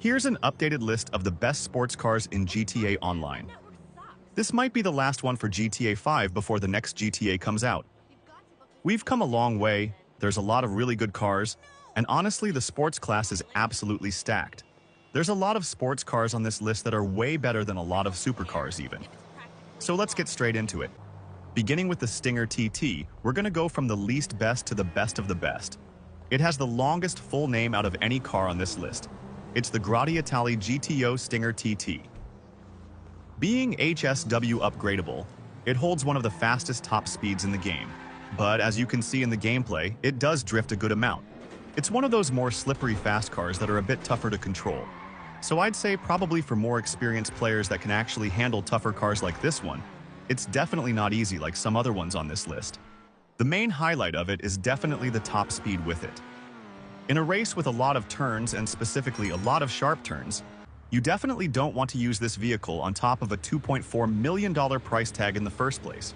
Here's an updated list of the best sports cars in GTA Online. This might be the last one for GTA 5 before the next GTA comes out. We've come a long way, there's a lot of really good cars, and honestly the sports class is absolutely stacked. There's a lot of sports cars on this list that are way better than a lot of supercars even. So let's get straight into it. Beginning with the Stinger TT, we're going to go from the least best to the best of the best. It has the longest full name out of any car on this list. It's the Gradiatali GTO Stinger TT. Being HSW upgradable, it holds one of the fastest top speeds in the game. But as you can see in the gameplay, it does drift a good amount. It's one of those more slippery fast cars that are a bit tougher to control. So I'd say probably for more experienced players that can actually handle tougher cars like this one, it's definitely not easy like some other ones on this list. The main highlight of it is definitely the top speed with it. In a race with a lot of turns and specifically a lot of sharp turns, you definitely don't want to use this vehicle on top of a $2.4 million price tag in the first place.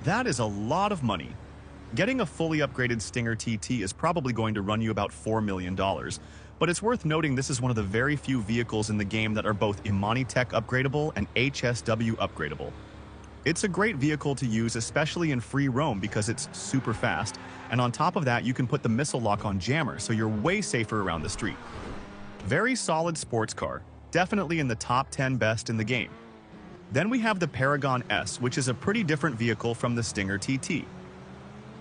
That is a lot of money. Getting a fully upgraded Stinger TT is probably going to run you about $4 million, but it's worth noting this is one of the very few vehicles in the game that are both Imanitech upgradable and HSW upgradable. It's a great vehicle to use, especially in free roam because it's super fast, and on top of that you can put the missile lock on jammer, so you're way safer around the street. Very solid sports car, definitely in the top 10 best in the game. Then we have the Paragon S, which is a pretty different vehicle from the Stinger TT.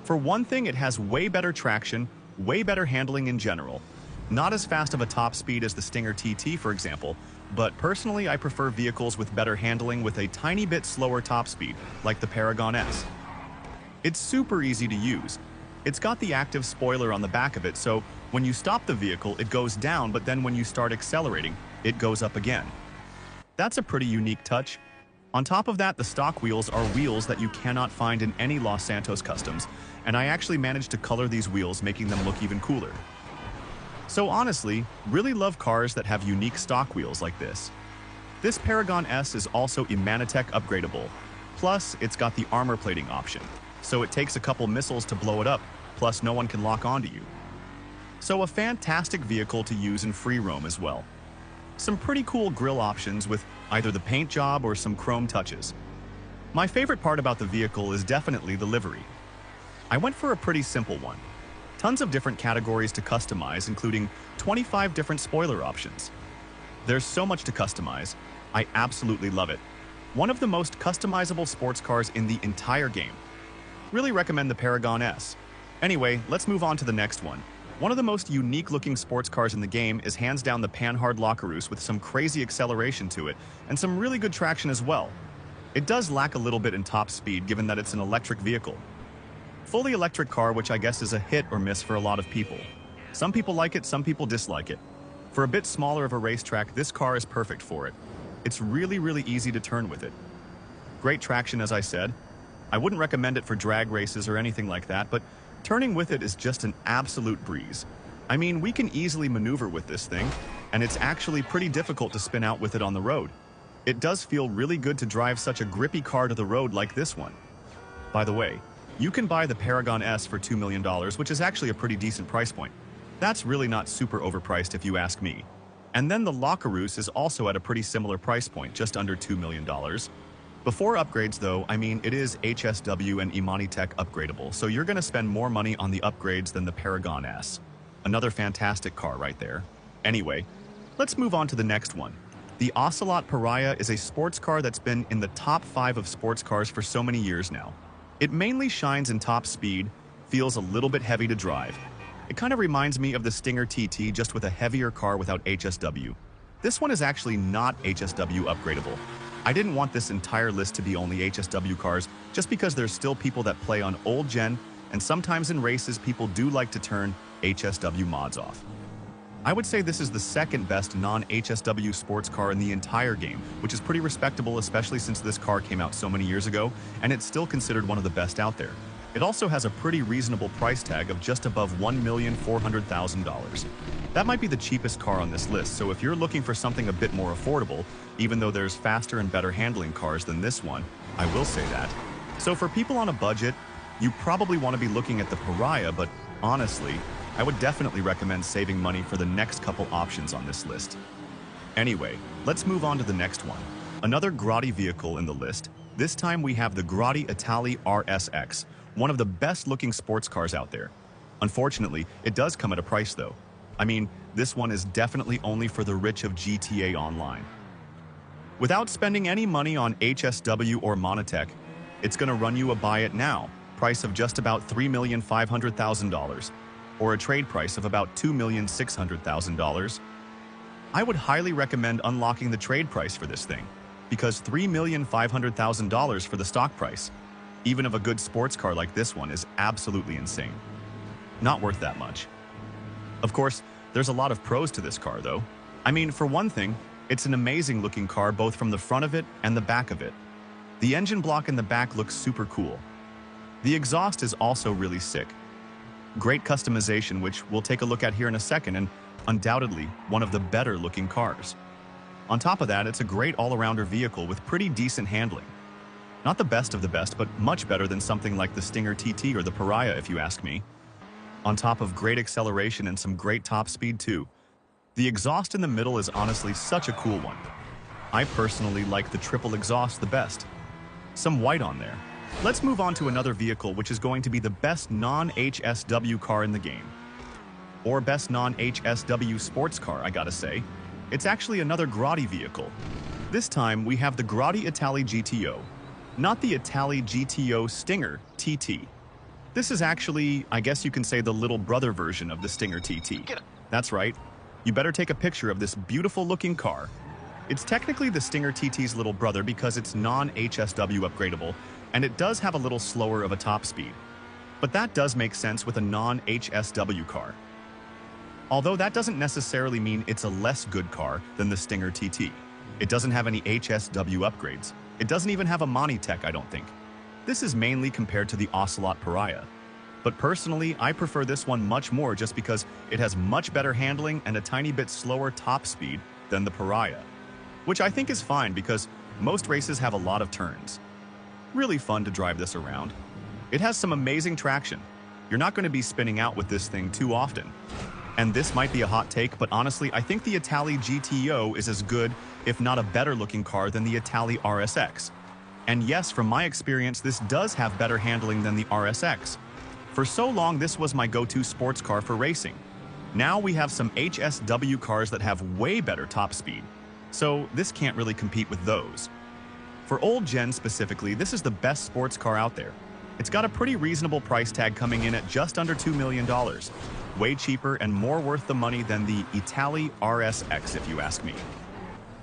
For one thing, it has way better traction, way better handling in general. Not as fast of a top speed as the Stinger TT, for example, but personally I prefer vehicles with better handling with a tiny bit slower top speed, like the Paragon S. It's super easy to use. It's got the active spoiler on the back of it, so when you stop the vehicle, it goes down, but then when you start accelerating, it goes up again. That's a pretty unique touch. On top of that, the stock wheels are wheels that you cannot find in any Los Santos customs, and I actually managed to color these wheels, making them look even cooler. So honestly, really love cars that have unique stock wheels like this. This Paragon S is also Imanitech upgradable, plus it's got the armor plating option, so it takes a couple missiles to blow it up, plus no one can lock onto you. So a fantastic vehicle to use in free roam as well. Some pretty cool grille options with either the paint job or some chrome touches. My favorite part about the vehicle is definitely the livery. I went for a pretty simple one. Tons of different categories to customize, including 25 different spoiler options. There's so much to customize. I absolutely love it. One of the most customizable sports cars in the entire game. Really recommend the Paragon S. Anyway, let's move on to the next one. One of the most unique looking sports cars in the game is hands down the Panhard Lockerus with some crazy acceleration to it and some really good traction as well. It does lack a little bit in top speed given that it's an electric vehicle. Fully electric car, which I guess is a hit or miss for a lot of people. Some people like it, some people dislike it. For a bit smaller of a racetrack, this car is perfect for it. It's really easy to turn with it. Great traction, as I said. I wouldn't recommend it for drag races or anything like that, but turning with it is just an absolute breeze. I mean, we can easily maneuver with this thing, and it's actually pretty difficult to spin out with it on the road. It does feel really good to drive such a grippy car to the road like this one. By the way, you can buy the Paragon S for $2 million, which is actually a pretty decent price point. That's really not super overpriced if you ask me. And then the Lockerus is also at a pretty similar price point, just under $2 million. Before upgrades though, I mean it is HSW and Imanitech upgradable, so you're going to spend more money on the upgrades than the Paragon S. Another fantastic car right there. Anyway, let's move on to the next one. The Ocelot Pariah is a sports car that's been in the top 5 of sports cars for so many years now. It mainly shines in top speed, feels a little bit heavy to drive. It kind of reminds me of the Stinger TT just with a heavier car without HSW. This one is actually not HSW upgradable. I didn't want this entire list to be only HSW cars just because there's still people that play on old gen, and sometimes in races people do like to turn HSW mods off. I would say this is the second best non-HSW sports car in the entire game, which is pretty respectable, especially since this car came out so many years ago, and it's still considered one of the best out there. It also has a pretty reasonable price tag of just above $1,400,000. That might be the cheapest car on this list, so if you're looking for something a bit more affordable, even though there's faster and better handling cars than this one, I will say that. So for people on a budget, you probably want to be looking at the Pariah, but honestly, I would definitely recommend saving money for the next couple options on this list. Anyway, let's move on to the next one. Another Grotti vehicle in the list. This time we have the Grotti Italy RSX, one of the best-looking sports cars out there. Unfortunately, it does come at a price though. I mean, this one is definitely only for the rich of GTA Online. Without spending any money on HSW or Monotech, it's gonna run you a buy it now price of just about $3,500,000, or a trade price of about $2,600,000. I would highly recommend unlocking the trade price for this thing, because $3,500,000 for the stock price, even of a good sports car like this one, is absolutely insane. Not worth that much. Of course, there's a lot of pros to this car though. I mean, for one thing, it's an amazing looking car both from the front of it and the back of it. The engine block in the back looks super cool. The exhaust is also really sick. Great customization, which we'll take a look at here in a second, and undoubtedly one of the better looking cars. On top of that, it's a great all-arounder vehicle with pretty decent handling. Not the best of the best, but much better than something like the Stinger TT or the Pariah, if you ask me. On top of great acceleration and some great top speed too. The exhaust in the middle is honestly such a cool one. I personally like the triple exhaust the best. Some white on there. Let's move on to another vehicle which is going to be the best non-HSW car in the game. Or best non-HSW sports car, I gotta say. It's actually another Grotti vehicle. This time we have the Grotti Italy GTO, not the Italy GTO Stinger TT. This is actually, I guess you can say, the little brother version of the Stinger TT. That's right. You better take a picture of this beautiful looking car. It's technically the Stinger TT's little brother because it's non-HSW upgradable, and it does have a little slower of a top speed. But that does make sense with a non-HSW car. Although that doesn't necessarily mean it's a less good car than the Stinger TT. It doesn't have any HSW upgrades. It doesn't even have a Monotech, I don't think. This is mainly compared to the Ocelot Pariah. But personally, I prefer this one much more just because it has much better handling and a tiny bit slower top speed than the Pariah. Which I think is fine because most races have a lot of turns. Really fun to drive this around. It has some amazing traction. You're not going to be spinning out with this thing too often. And this might be a hot take, but honestly, I think the Italy GTO is as good, if not a better looking car than the Italy RSX. And yes, from my experience, this does have better handling than the RSX. For so long, this was my go-to sports car for racing. Now we have some HSW cars that have way better top speed. So this can't really compete with those. For old gen specifically, this is the best sports car out there. It's got a pretty reasonable price tag coming in at just under $2 million. Way cheaper and more worth the money than the Italy RSX, if you ask me.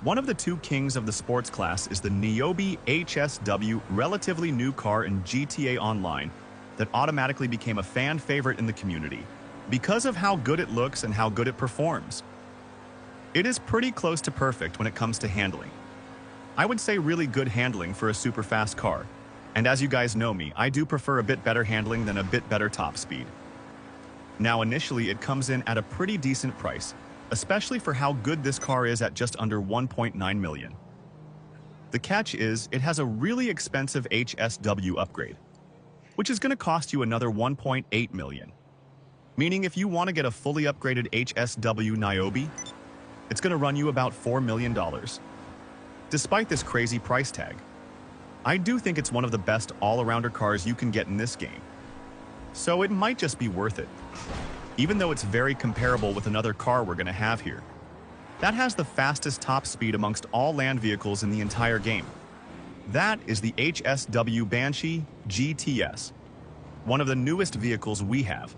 One of the two kings of the sports class is the Niobe HSW, relatively new car in GTA Online that automatically became a fan favorite in the community because of how good it looks and how good it performs. It is pretty close to perfect when it comes to handling. I would say really good handling for a super fast car. And as you guys know me, I do prefer a bit better handling than a bit better top speed. Now initially it comes in at a pretty decent price, especially for how good this car is at just under $1.9 million. The catch is it has a really expensive HSW upgrade, which is going to cost you another $1.8 million. Meaning if you want to get a fully upgraded HSW Niobe, it's going to run you about $4 million. Despite this crazy price tag, I do think it's one of the best all-arounder cars you can get in this game. So it might just be worth it, even though it's very comparable with another car we're going to have here. That has the fastest top speed amongst all land vehicles in the entire game. That is the HSW Banshee GTS, one of the newest vehicles we have.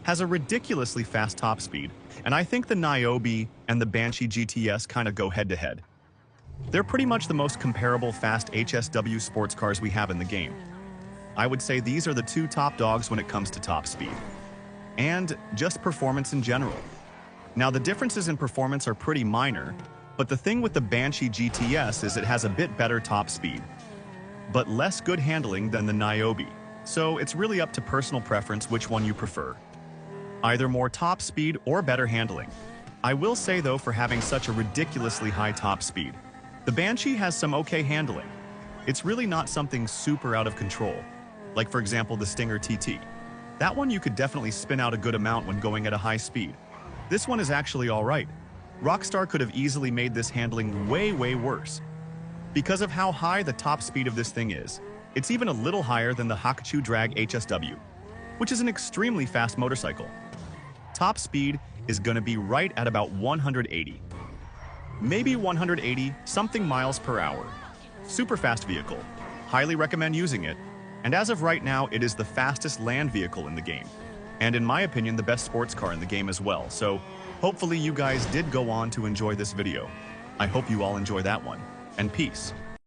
Has a ridiculously fast top speed, and I think the Niobe and the Banshee GTS kind of go head-to-head. They're pretty much the most comparable fast HSW sports cars we have in the game. I would say these are the two top dogs when it comes to top speed. And just performance in general. Now the differences in performance are pretty minor, but the thing with the Banshee GTS is it has a bit better top speed, but less good handling than the Niobe. So it's really up to personal preference which one you prefer. Either more top speed or better handling. I will say though, for having such a ridiculously high top speed, the Banshee has some okay handling. It's really not something super out of control, like for example the Stinger TT. That one you could definitely spin out a good amount when going at a high speed. This one is actually alright. Rockstar could have easily made this handling way worse. Because of how high the top speed of this thing is, it's even a little higher than the Hakuchu Drag HSW, which is an extremely fast motorcycle. Top speed is gonna be right at about 180. Maybe 180 something miles per hour. Super fast vehicle. Highly recommend using it. And as of right now, it is the fastest land vehicle in the game. And in my opinion, the best sports car in the game as well. So hopefully you guys did go on to enjoy this video. I hope you all enjoy that one. And peace.